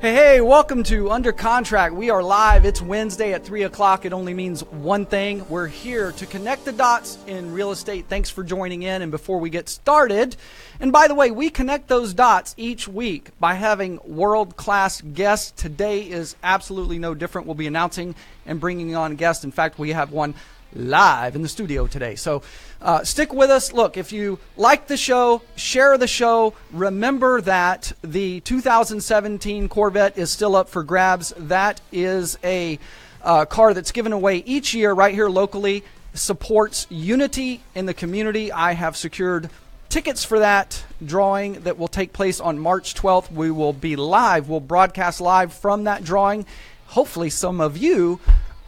Hey, welcome to Under Contract. We are live. It's Wednesday at 3 o'clock. It only means one thing. We're here to connect the dots in real estate. Thanks for joining in. And before we get started, and by the way, we connect those dots each week by having world-class guests. Today is absolutely no different. We'll be announcing and bringing on guests. In fact, we have one live in the studio today. So stick with us. Look, if you like the show, share the show. Remember that the 2017 Corvette is still up for grabs. That is a car that's given away each year right here locally. Supports unity in the community. I have secured tickets for that drawing that will take place on March 12th. We will be live. We'll broadcast live from that drawing. Hopefully some of you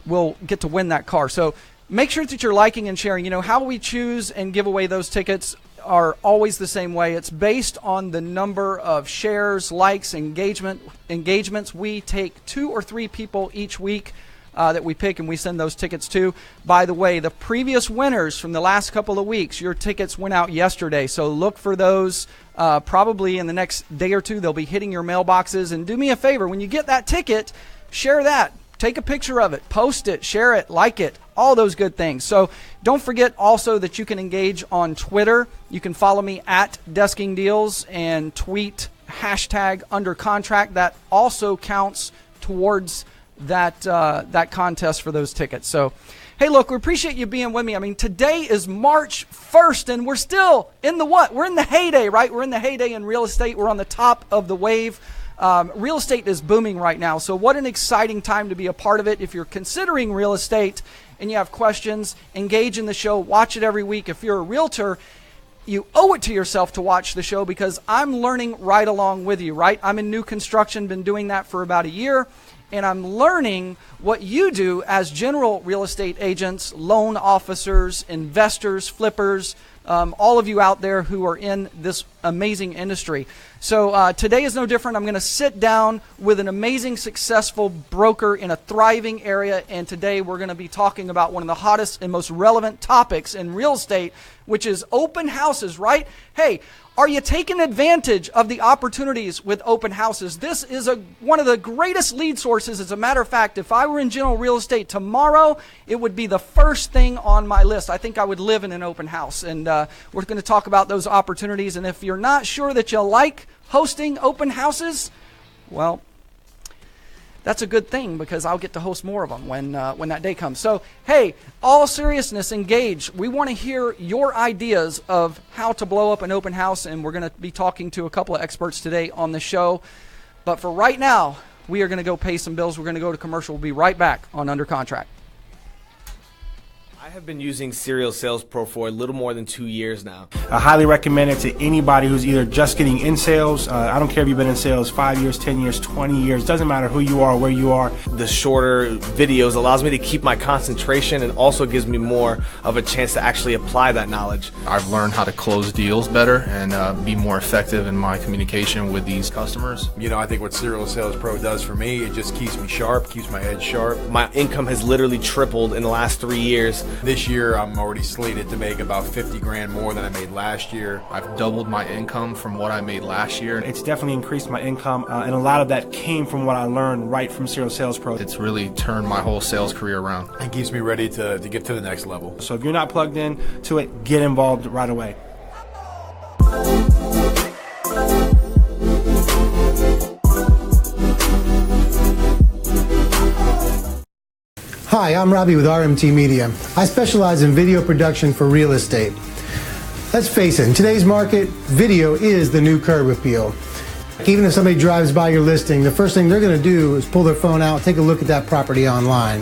will get to win that car. So make sure that you're liking and sharing. You know, how we choose and give away those tickets are always the same way. It's based on the number of shares, likes, engagements. We take 2 or 3 people each week that we pick and we send those tickets to. By the way, the previous winners from the last couple of weeks, your tickets went out yesterday. So look for those probably in the next day or two. They'll be hitting your mailboxes. And do me a favor, when you get that ticket, share that. Take a picture of it, post it, share it, like it, all those good things. So don't forget also that you can engage on Twitter. You can follow me at Desking Deals and tweet hashtag Under Contract. That also counts towards that contest for those tickets. So, hey, look, we appreciate you being with me. I mean, today is March 1st, and we're still in the what? We're in the heyday, right? We're in the heyday in real estate. We're on the top of the wave. Real estate is booming right now, so what an exciting time to be a part of it. If you're considering real estate and you have questions, engage in the show, watch it every week. If you're a realtor, you owe it to yourself to watch the show because I'm learning right along with you, right? I'm in new construction, been doing that for about a year, and I'm learning what you do as general real estate agents, loan officers, investors, flippers, all of you out there who are in this amazing industry. So today is no different. I'm going to sit down with an amazing, successful broker in a thriving area, and today we're going to be talking about one of the hottest and most relevant topics in real estate, which is open houses, right? Hey, are you taking advantage of the opportunities with open houses? This is one of the greatest lead sources. As a matter of fact, if I were in general real estate tomorrow, it would be the first thing on my list. I think I would live in an open house, and we're going to talk about those opportunities. And if you're not sure that you like hosting open houses, well, that's a good thing because I'll get to host more of them when that day comes. So, hey, all seriousness, engage. We want to hear your ideas of how to blow up an open house, and we're going to be talking to a couple of experts today on the show. But for right now, we are going to go pay some bills. We're going to go to commercial. We'll be right back on Under Contract. I have been using Serial Sales Pro for a little more than 2 years now. I highly recommend it to anybody who's either just getting in sales. I don't care if you've been in sales 5 years, 10 years, 20 years. Doesn't matter who you are, where you are. The shorter videos allows me to keep my concentration and also gives me more of a chance to actually apply that knowledge. I've learned how to close deals better and be more effective in my communication with these customers. You know, I think what Serial Sales Pro does for me, it just keeps me sharp, keeps my head sharp. My income has literally tripled in the last 3 years. This year, I'm already slated to make about 50 grand more than I made last year. I've doubled my income from what I made last year. It's definitely increased my income, and a lot of that came from what I learned right from Serial Sales Pro. It's really turned my whole sales career around. It keeps me ready to get to the next level. So if you're not plugged in to it, get involved right away. Hi, I'm Robbie with RMT Media. I specialize in video production for real estate. Let's face it, in today's market, video is the new curb appeal. Even if somebody drives by your listing, the first thing they're going to do is pull their phone out, take a look at that property online.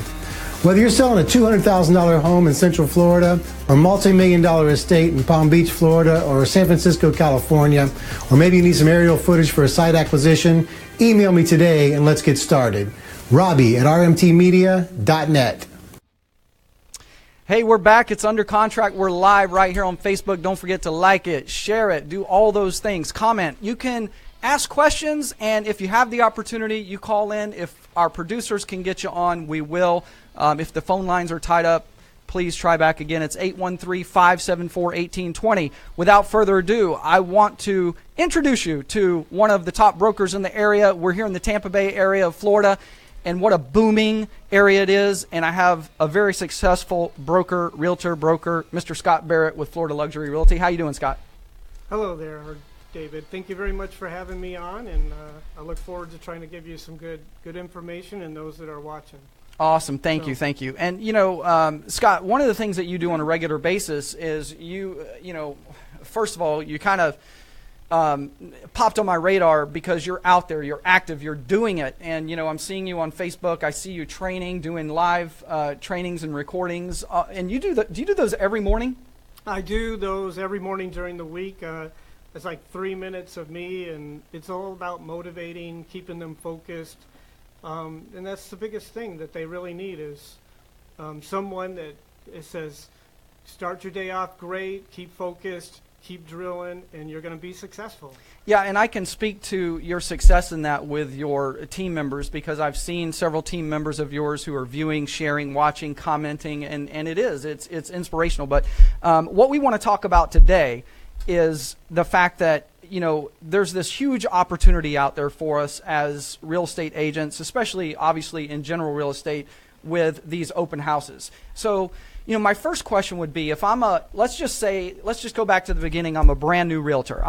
Whether you're selling a $200,000 home in Central Florida, or a multi-million-dollar estate in Palm Beach, Florida, or San Francisco, California, or maybe you need some aerial footage for a site acquisition, email me today and let's get started. Robbie at rmtmedia.net. Hey, we're back. It's Under Contract. We're live right here on Facebook. Don't forget to like it, share it, do all those things. Comment. You can ask questions, and if you have the opportunity, you call in. If our producers can get you on, we will. If the phone lines are tied up, please try back again. It's 813-574-1820. Without further ado, I want to introduce you to one of the top brokers in the area. We're here in the Tampa Bay area of Florida, and what a booming area it is. And I have a very successful realtor, Mr. Scott Barrett with Florida Luxury Realty. How you doing, Scott? Hello there, David. Thank you very much for having me on, and I look forward to trying to give you some good information and those that are watching. Awesome. Thank you. And, Scott, one of the things that you do on a regular basis is first of all, you kind of popped on my radar because you're out there, you're active, you're doing it. And, I'm seeing you on Facebook. I see you doing live trainings and recordings. And do you do those every morning? I do those every morning during the week. It's like 3 minutes of me, and it's all about motivating, keeping them focused. And that's the biggest thing that they really need is someone that it says, start your day off great, keep focused, keep drilling, and you're going to be successful. Yeah, and I can speak to your success in that with your team members because I've seen several team members of yours who are viewing, sharing, watching, commenting, and it's inspirational. But what we want to talk about today is the fact that there's this huge opportunity out there for us as real estate agents, especially obviously in general real estate with these open houses. So, my first question would be if let's just go back to the beginning. I'm a brand new realtor.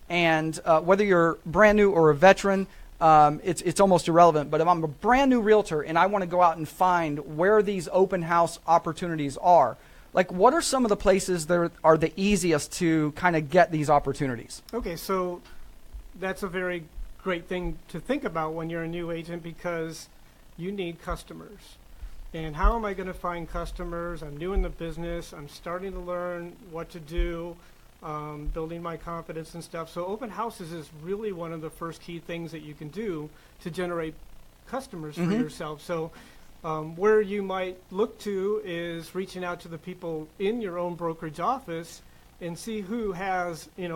And whether you're brand new or a veteran, it's almost irrelevant. But if I'm a brand new realtor and I want to go out and find where these open house opportunities are, like, what are some of the places that are the easiest to kind of get these opportunities? Okay, so that's a very great thing to think about when you're a new agent because you need customers. And how am I going to find customers? I'm new in the business. I'm starting to learn what to do, building my confidence and stuff. So open houses is really one of the first key things that you can do to generate customers for yourself. So where you might look to is reaching out to the people in your own brokerage office and see who has, an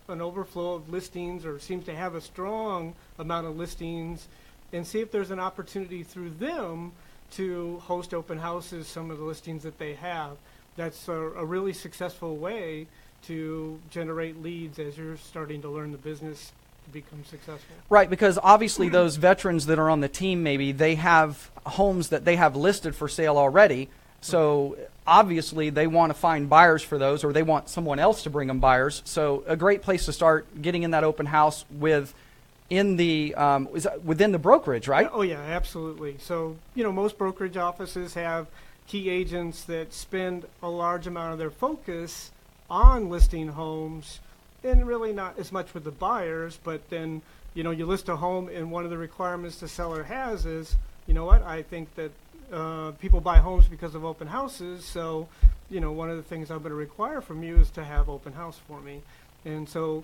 overflow of listings or seems to have a strong amount of listings and see if there's an opportunity through them to host open houses, some of the listings that they have. That's a really successful way to generate leads as you're starting to learn the business to become successful. Right, because obviously those veterans that are on the team, maybe they have homes that they have listed for sale already. So obviously they want to find buyers for those, or they want someone else to bring them buyers. So a great place to start getting in that open house within the brokerage, right? Oh yeah, absolutely. So most brokerage offices have key agents that spend a large amount of their focus on listing homes, and really not as much with the buyers. But then you list a home, and one of the requirements the seller has is, I think that people buy homes because of open houses. So one of the things I'm going to require from you is to have open house for me. And so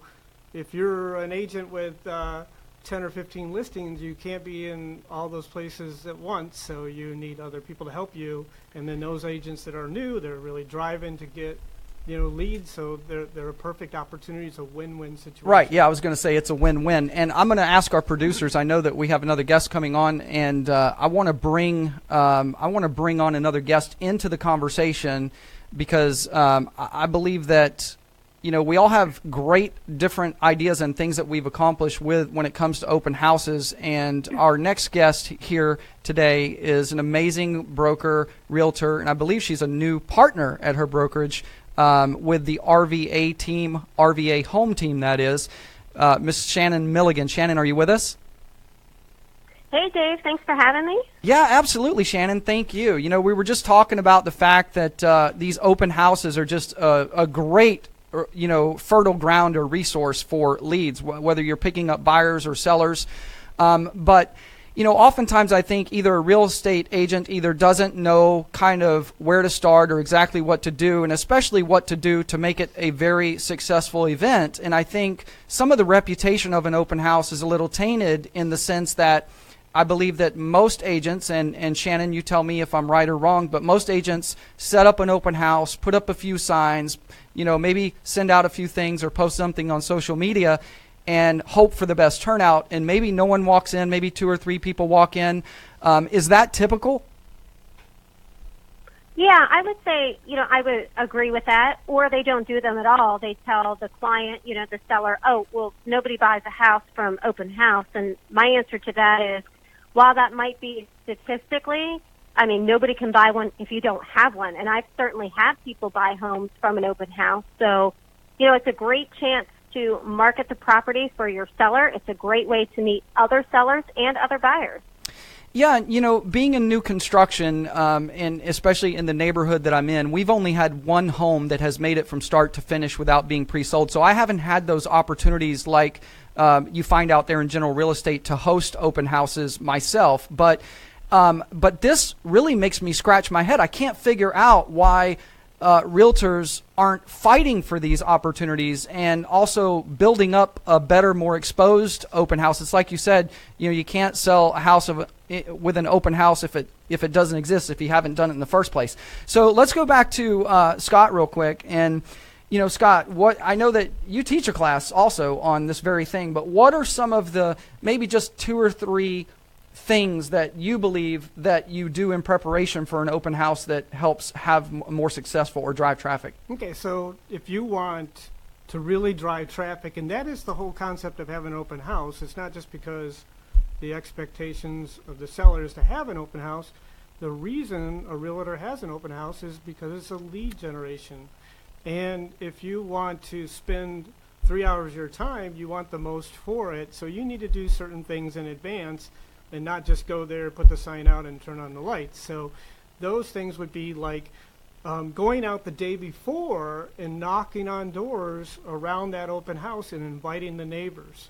if you're an agent with 10 or 15 listings, you can't be in all those places at once, so you need other people to help you. And then those agents that are new, they're really driving to get leads, so they're a perfect opportunity. It's a win-win situation. Right, yeah, I was going to say it's a win-win. And I'm going to ask our producers, I know that we have another guest coming on, and I want to bring on another guest into the conversation because I believe that we all have great different ideas and things that we've accomplished when it comes to open houses. And our next guest here today is an amazing broker, realtor, and I believe she's a new partner at her brokerage with the RVA home team, that is, Miss Shannon Milligan. Shannon, are you with us? Hey, Dave. Thanks for having me. Yeah, absolutely, Shannon. Thank you. We were just talking about the fact that these open houses are just a great fertile ground or resource for leads, whether you're picking up buyers or sellers. But oftentimes I think either a real estate agent either doesn't know kind of where to start or exactly what to do, and especially what to do to make it a very successful event. And I think some of the reputation of an open house is a little tainted in the sense that I believe that most agents, and Shannon, you tell me if I'm right or wrong, but most agents set up an open house, put up a few signs, maybe send out a few things or post something on social media and hope for the best turnout. And maybe no one walks in, maybe 2 or 3 people walk in. Is that typical? Yeah, I would say, I would agree with that. Or they don't do them at all. They tell the client, the seller, oh, well, nobody buys a house from open house. And my answer to that is, while that might be statistically, I mean, nobody can buy one if you don't have one. And I've certainly had people buy homes from an open house. So, it's a great chance to market the property for your seller. It's a great way to meet other sellers and other buyers. Yeah, being in new construction, and especially in the neighborhood that I'm in, we've only had one home that has made it from start to finish without being pre-sold. So I haven't had those opportunities like you find out there in general real estate to host open houses myself. But this really makes me scratch my head. I can't figure out why realtors aren't fighting for these opportunities and also building up a better, more exposed open house. It's like you said, you can't sell a house with an open house if it doesn't exist, if you haven't done it in the first place. So let's go back to Scott real quick. And Scott, I know that you teach a class also on this very thing, but what are some of the maybe just 2 or 3 things that you believe that you do in preparation for an open house that helps have more successful or drive traffic? Okay, so if you want to really drive traffic, and that is the whole concept of having an open house, it's not just because the expectations of the seller is to have an open house. The reason a realtor has an open house is because it's a lead generation. And if you want to spend 3 hours of your time, you want the most for it, so you need to do certain things in advance and not just go there, put the sign out, and turn on the lights. So those things would be like going out the day before and knocking on doors around that open house and inviting the neighbors.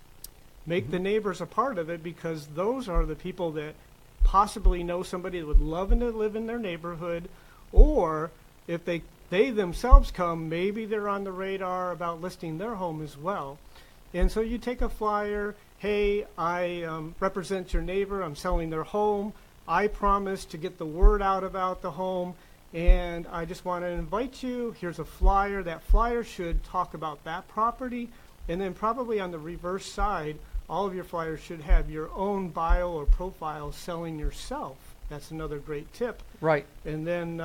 Make the neighbors a part of it, because those are the people that possibly know somebody that would love to live in their neighborhood, or if they themselves come, maybe they're on the radar about listing their home as well. And so you take a flyer, hey, I represent your neighbor, I'm selling their home, I promise to get the word out about the home, and I just want to invite you, here's a flyer. That flyer should talk about that property, and then probably on the reverse side, all of your flyers should have your own bio or profile selling yourself. That's another great tip. Right. And then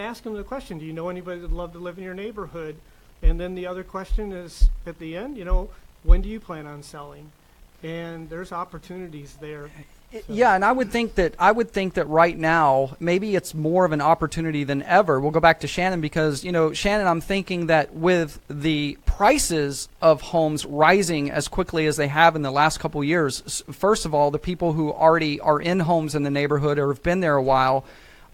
ask them the question, do you know anybody that would love to live in your neighborhood? And then the other question is at the end, when do you plan on selling? And there's opportunities there. So. Yeah, and I would think that right now maybe it's more of an opportunity than ever. We'll go back to Shannon because Shannon, I'm thinking that with the prices of homes rising as quickly as they have in the last couple of years, first of all, the people who already are in homes in the neighborhood or have been there a while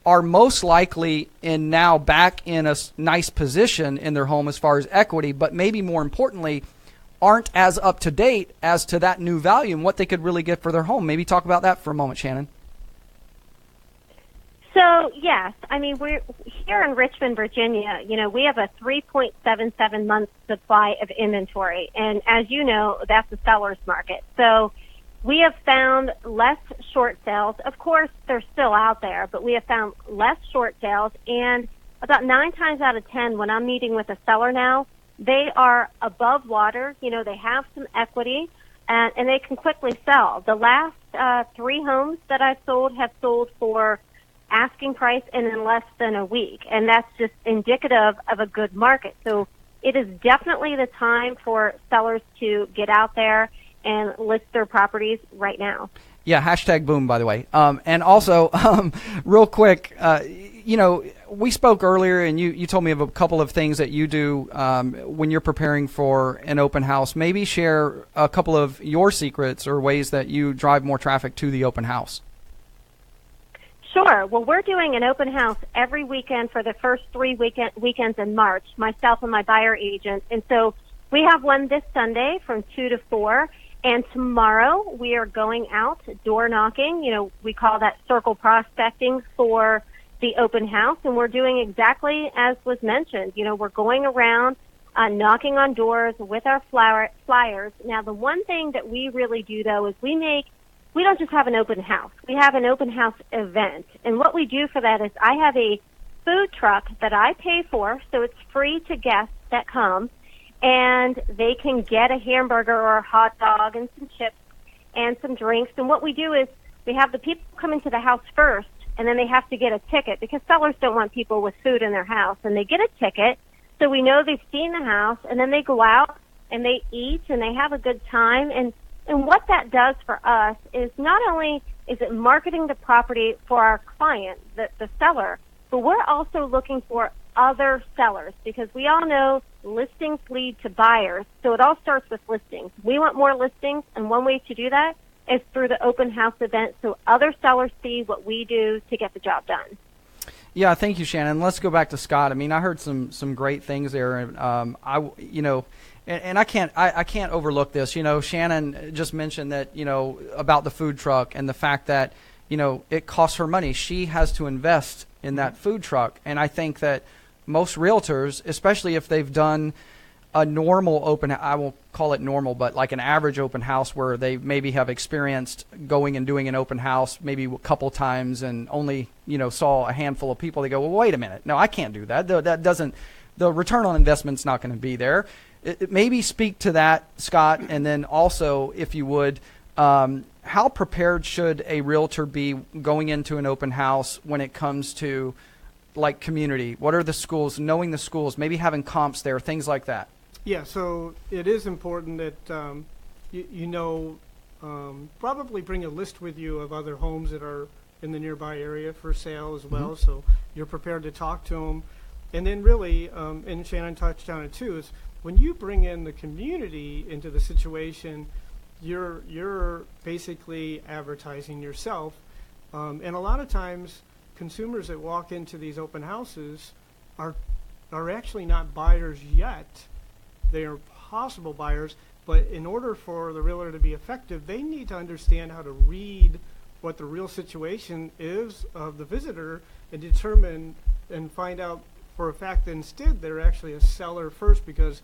are most likely now back in a nice position in their home as far as equity, but maybe more importantly, aren't as up to date as to that new value and what they could really get for their home. Maybe talk about that for a moment, Shannon. So, yes, I mean, we're here in Richmond, Virginia, we have a 3.77 month supply of inventory. And as you know, that's a seller's market. So we have found less short sales. Of course, they're still out there, but we have found less short sales. And about 9 times out of 10, when I'm meeting with a seller now, they are above water. They have some equity, and they can quickly sell. The last 3 homes that I've sold have sold for asking price and in less than a week, and that's just indicative of a good market. So it is definitely the time for sellers to get out there and list their properties right now. Yeah, hashtag boom, by the way. And also, real quick, we spoke earlier, and you told me of a couple of things that you do when you're preparing for an open house. Maybe share a couple of your secrets or ways that you drive more traffic to the open house. Sure. Well, we're doing an open house every weekend for the first 3 weekends in March, myself and my buyer agent. And so we have one this Sunday from 2 to 4. And tomorrow we are going out door knocking. We call that circle prospecting for the open house. And we're doing exactly as was mentioned. We're going around knocking on doors with our flyers. Now, the one thing that we really do, though, is we don't just have an open house. We have an open house event. And what we do for that is I have a food truck that I pay for, so it's free to guests that come. And they can get a hamburger or a hot dog and some chips and some drinks. And what we do is we have the people come into the house first, and then they have to get a ticket because sellers don't want people with food in their house, and they get a ticket. So we know they've seen the house, and then they go out and they eat and they have a good time. And what that does for us is not only is it marketing the property for our client, the seller, but we're also looking for other sellers because we all know listings lead to buyers. So it all starts with listings. We want more listings, and one way to do that is through the open house event so other sellers see what we do to get the job done. Yeah, thank you, Shannon. Let's go back to Scott. I mean, I heard some great things there, and I can't overlook this. You know, Shannon just mentioned that, you know, about the food truck and the fact that, you know, it costs her money. She has to invest in that food truck, and I think that most realtors, especially if they've done a normal open, I won't call it normal, but like an average open house where they maybe have experienced going and doing an open house maybe a couple times and only, you know, saw a handful of people, they go, well, wait a minute. No, I can't do that. That doesn't, the return on investment's not going to be there. Maybe speak to that, Scott, and then also, if you would, how prepared should a realtor be going into an open house when it comes to like community? What are the schools, knowing the schools, maybe having comps there, things like that? Yeah, so it is important that probably bring a list with you of other homes that are in the nearby area for sale as well, so you're prepared to talk to them. And then really, and Shannon touched on it too, is when you bring in the community into the situation, you're basically advertising yourself. And a lot of times, consumers that walk into these open houses are actually not buyers yet. They are possible buyers, but in order for the realtor to be effective, they need to understand how to read what the real situation is of the visitor and determine and find out for a fact that instead they're actually a seller first because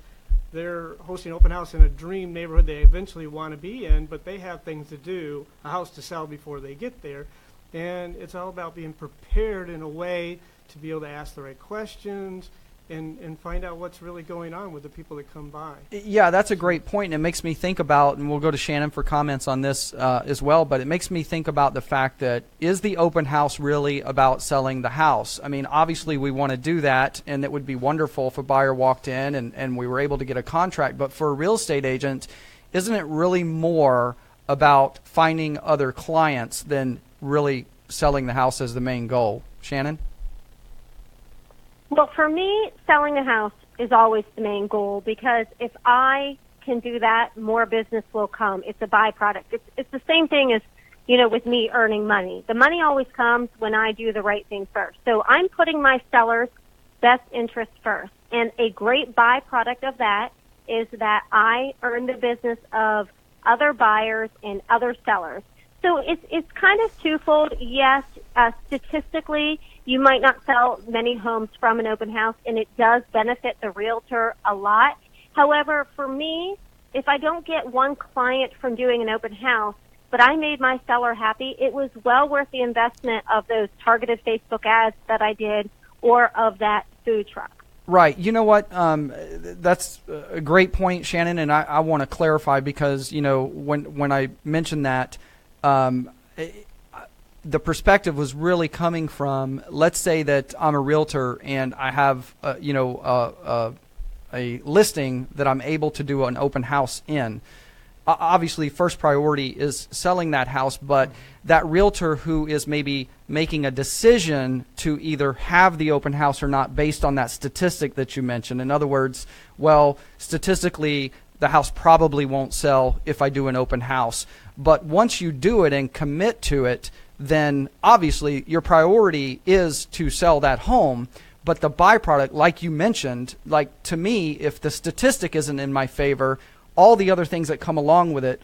they're hosting an open house in a dream neighborhood they eventually want to be in, but they have things to do, a house to sell before they get there. And it's all about being prepared in a way to be able to ask the right questions and find out what's really going on with the people that come by. Yeah, that's a great point. And it makes me think about, and we'll go to Shannon for comments on this as well, but it makes me think about the fact that is the open house really about selling the house? I mean, obviously we want to do that, and it would be wonderful if a buyer walked in and we were able to get a contract. But for a real estate agent, isn't it really more about finding other clients than really selling the house as the main goal? Shannon? Well, for me, selling a house is always the main goal because if I can do that, more business will come. It's a byproduct. It's the same thing as, you know, with me earning money. The money always comes when I do the right thing first. So I'm putting my seller's best interest first. And a great byproduct of that is that I earn the business of other buyers and other sellers. So it's kind of twofold. Yes, statistically, you might not sell many homes from an open house, and it does benefit the realtor a lot. However, for me, if I don't get one client from doing an open house, but I made my seller happy, it was well worth the investment of those targeted Facebook ads that I did or of that food truck. Right. You know what? That's a great point, Shannon, and I want to clarify because, you know, when I mentioned that, the perspective was really coming from, let's say that I'm a realtor and I have, a listing that I'm able to do an open house in. Obviously, first priority is selling that house, but that realtor who is maybe making a decision to either have the open house or not based on that statistic that you mentioned. In other words, well, statistically, the house probably won't sell if I do an open house. But once you do it and commit to it, then obviously your priority is to sell that home. But the byproduct, like you mentioned, like to me, if the statistic isn't in my favor, all the other things that come along with it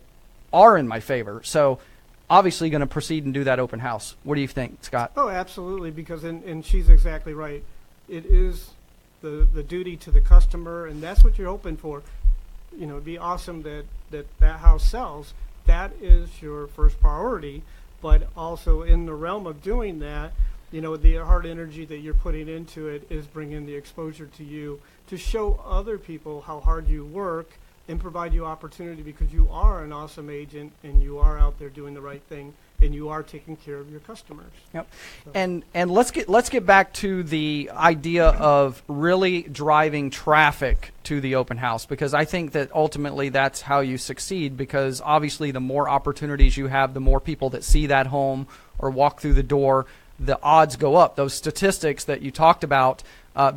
are in my favor. So obviously going to proceed and do that open house. What do you think, Scott? Oh, absolutely, because, and she's exactly right. It is the duty to the customer, and that's what you're hoping for. You know, it'd be awesome that house sells. That is your first priority, but also in the realm of doing that, you know, the hard energy that you're putting into it is bringing the exposure to you to show other people how hard you work and provide you opportunity because you are an awesome agent and you are out there doing the right thing and you are taking care of your customers. Yep. So. And let's get back to the idea of really driving traffic to the open house, because I think that ultimately that's how you succeed, because obviously the more opportunities you have, the more people that see that home or walk through the door, the odds go up. Those statistics that you talked about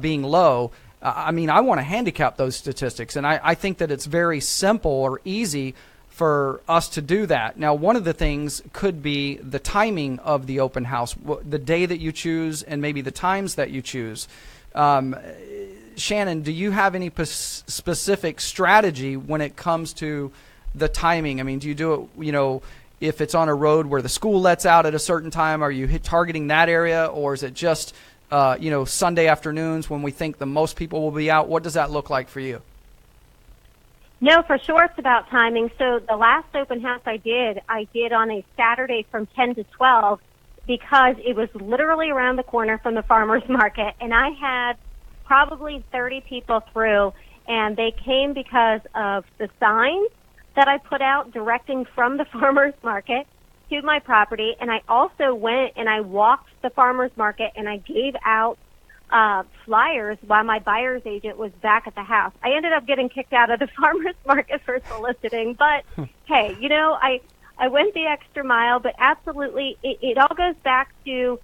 being low, I mean, I want to handicap those statistics, and I think that it's very simple or easy for us to do that. Now, one of the things could be the timing of the open house, the day that you choose and maybe the times that you choose. Shannon, do you have any specific strategy when it comes to the timing? I mean, do you do it, if it's on a road where the school lets out at a certain time, are you targeting that area, or is it just, Sunday afternoons when we think the most people will be out? What does that look like for you? No, for sure it's about timing. So the last open house I did on a Saturday from 10 to 12 because it was literally around the corner from the farmer's market. And I had probably 30 people through, and they came because of the signs that I put out directing from the farmer's market to my property. And I also went and I walked the farmer's market and I gave out flyers while my buyer's agent was back at the house. I ended up getting kicked out of the farmer's market for soliciting, but hey, I went the extra mile. But absolutely, it all goes back to,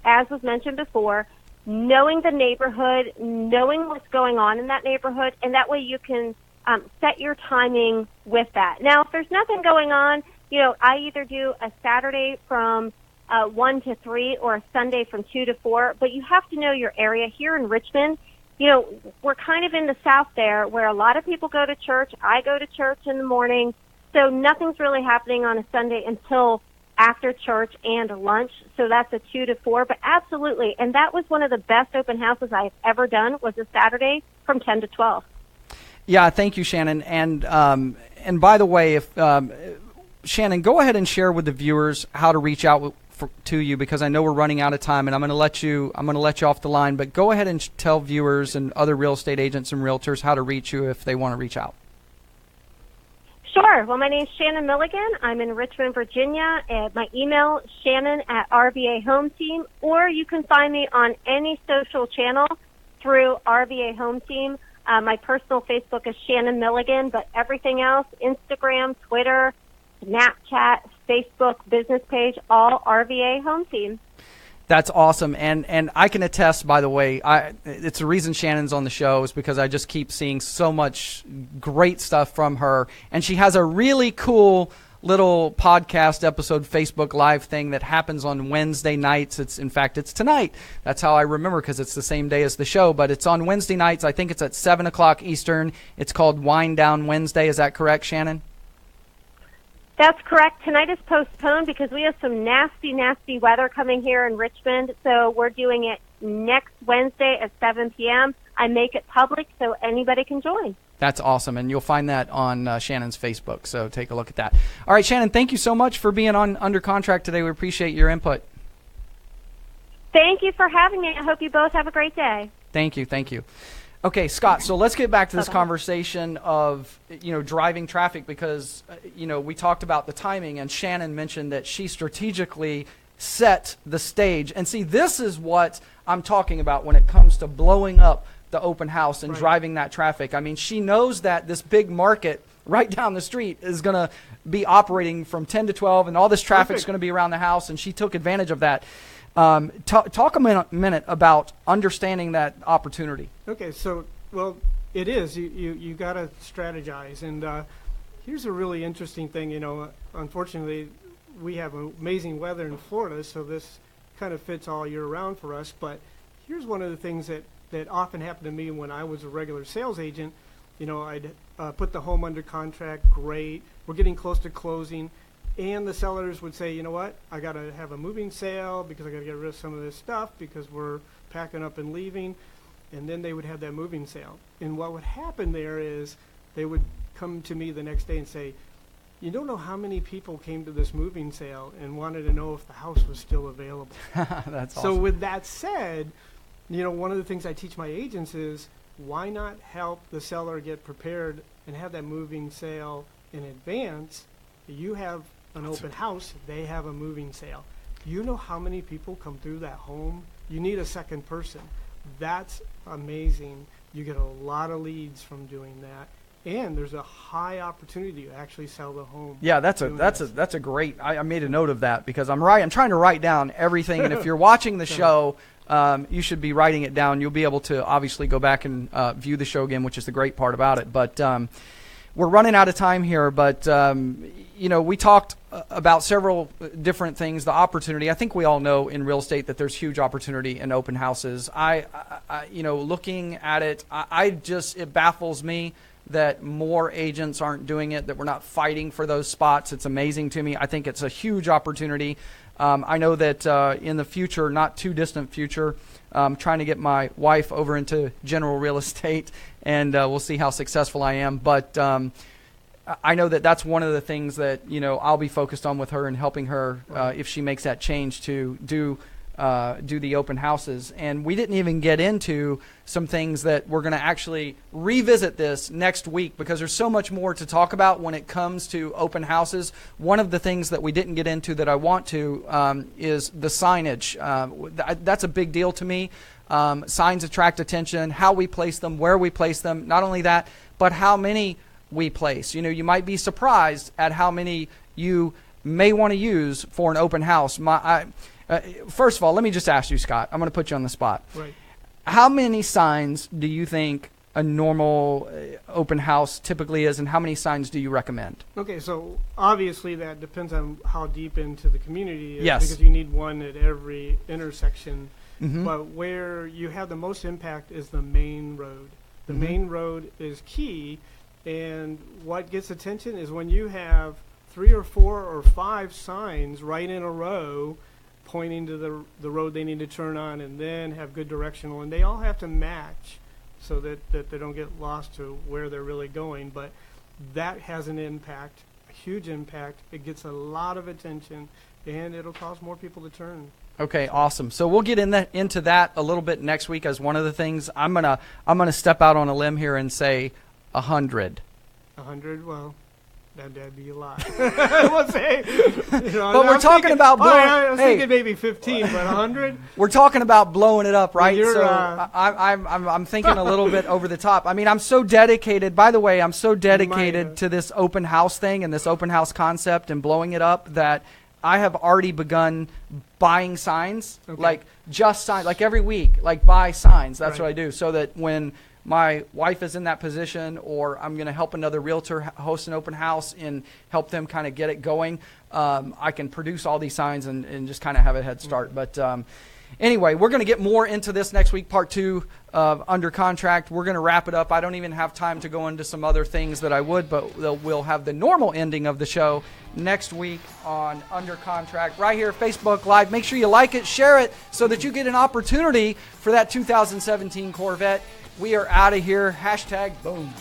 as was mentioned before, knowing the neighborhood, knowing what's going on in that neighborhood, and that way you can set your timing with that. Now, if there's nothing going on, I either do a Saturday from 1 to 3 or a Sunday from 2 to 4, but you have to know your area. Here in Richmond, we're kind of in the South there where a lot of people go to church. I go to church in the morning, so nothing's really happening on a Sunday until after church and lunch, so that's a 2 to 4, but absolutely, and that was one of the best open houses I've ever done, was a Saturday from 10 to 12. Yeah, thank you, Shannon, and by the way, if Shannon, go ahead and share with the viewers how to reach out to you, because I know we're running out of time, and I'm going to let you off the line. But go ahead and tell viewers and other real estate agents and realtors how to reach you if they want to reach out. Sure. Well, my name's Shannon Milligan. I'm in Richmond, Virginia. My email, Shannon@RVA Home Team, or you can find me on any social channel through RVA Home Team. My personal Facebook is Shannon Milligan, but everything else, Instagram, Twitter, Snapchat, Facebook, business page, all RVA Home Team. That's awesome, and I can attest, by the way, it's the reason Shannon's on the show is because I just keep seeing so much great stuff from her, and she has a really cool little podcast episode Facebook Live thing that happens on Wednesday nights. It's tonight. That's how I remember, because it's the same day as the show, but it's on Wednesday nights. I think it's at 7 o'clock Eastern. It's called Wind Down Wednesday. Is that correct, Shannon? That's correct. Tonight is postponed because we have some nasty, nasty weather coming here in Richmond. So we're doing it next Wednesday at 7 p.m. I make it public so anybody can join. That's awesome. And you'll find that on Shannon's Facebook. So take a look at that. All right, Shannon, thank you so much for being on Under Contract today. We appreciate your input. Thank you for having me. I hope you both have a great day. Thank you. Thank you. Okay, Scott, so let's get back to this conversation of, driving traffic, because, we talked about the timing, and Shannon mentioned that she strategically set the stage. And see, this is what I'm talking about when it comes to blowing up the open house and driving that traffic. I mean, she knows that this big market right down the street is going to be operating from 10 to 12, and all this traffic is going to be around the house, and she took advantage of that. Talk a minute about understanding that opportunity. Okay, so, well, it is. You got to strategize. And here's a really interesting thing. Unfortunately, we have amazing weather in Florida, so this kind of fits all year round for us. But here's one of the things that often happened to me when I was a regular sales agent. I'd put the home under contract, great. We're getting close to closing. And the sellers would say, you know what, I got to have a moving sale because I got to get rid of some of this stuff because we're packing up and leaving. And then they would have that moving sale. And what would happen there is they would come to me the next day and say, you don't know how many people came to this moving sale and wanted to know if the house was still available. That's awesome. So with that said, one of the things I teach my agents is why not help the seller get prepared and have that moving sale in advance, you have an open house, they have a moving sale. You know how many people come through that home? You need a second person. That's amazing. You get a lot of leads from doing that. And there's a high opportunity to actually sell the home. Yeah, that's a great. I made a note of that because I'm trying to write down everything. And if you're watching the show, you should be writing it down. You'll be able to obviously go back and view the show again, which is the great part about it. But we're running out of time here. But we talked about several different things. The opportunity. I think we all know in real estate that there's huge opportunity in open houses. I looking at it, it baffles me that more agents aren't doing it, that we're not fighting for those spots. It's amazing to me. I think it's a huge opportunity. I know that in the future, not too distant future, I'm trying to get my wife over into general real estate, and we'll see how successful I am. But I know that that's one of the things that I'll be focused on with her and helping her if she makes that change to do the open houses. And we didn't even get into some things that we're going to actually revisit this next week because there's so much more to talk about when it comes to open houses. One of the things that we didn't get into that I want to is the signage. That's a big deal to me. Signs attract attention, how we place them, where we place them. Not only that, but how many we place. You might be surprised at how many you may want to use for an open house. First of all, let me just ask you, Scott. I'm going to put you on the spot. Right. How many signs do you think a normal open house typically is, and how many signs do you recommend? Okay, so obviously that depends on how deep into the community it is. Yes. Because you need one at every intersection. Mm-hmm. But where you have the most impact is the main road. The Mm-hmm. main road is key, and what gets attention is when you have 3 or 4 or 5 signs right in a row pointing to the road they need to turn on, and then have good directional, and they all have to match so that they don't get lost to where they're really going. But that has an impact, a huge impact. It gets a lot of attention, and it'll cause more people to turn. Okay, awesome. So we'll get into that a little bit next week as one of the things. I'm gonna step out on a limb here and say 100. 100? Well, that'd be a lot. We'll say, but we're talking about blowing. I was thinking maybe 15, but 100. We're talking about blowing it up, right? Well, so I'm thinking a little bit over the top. I mean, I'm so dedicated. By the way, I'm so dedicated to this open house thing and this open house concept and blowing it up that I have already begun buying signs, like just signs, like every week, like buy signs. That's what I do, so that when my wife is in that position, or I'm going to help another realtor host an open house and help them kind of get it going, I can produce all these signs and just kind of have a head start. But anyway, we're going to get more into this next week, part 2 of Under Contract. We're going to wrap it up. I don't even have time to go into some other things that I would, but we'll have the normal ending of the show next week on Under Contract right here, Facebook Live. Make sure you like it, share it, so that you get an opportunity for that 2017 Corvette. We are out of here. #boom.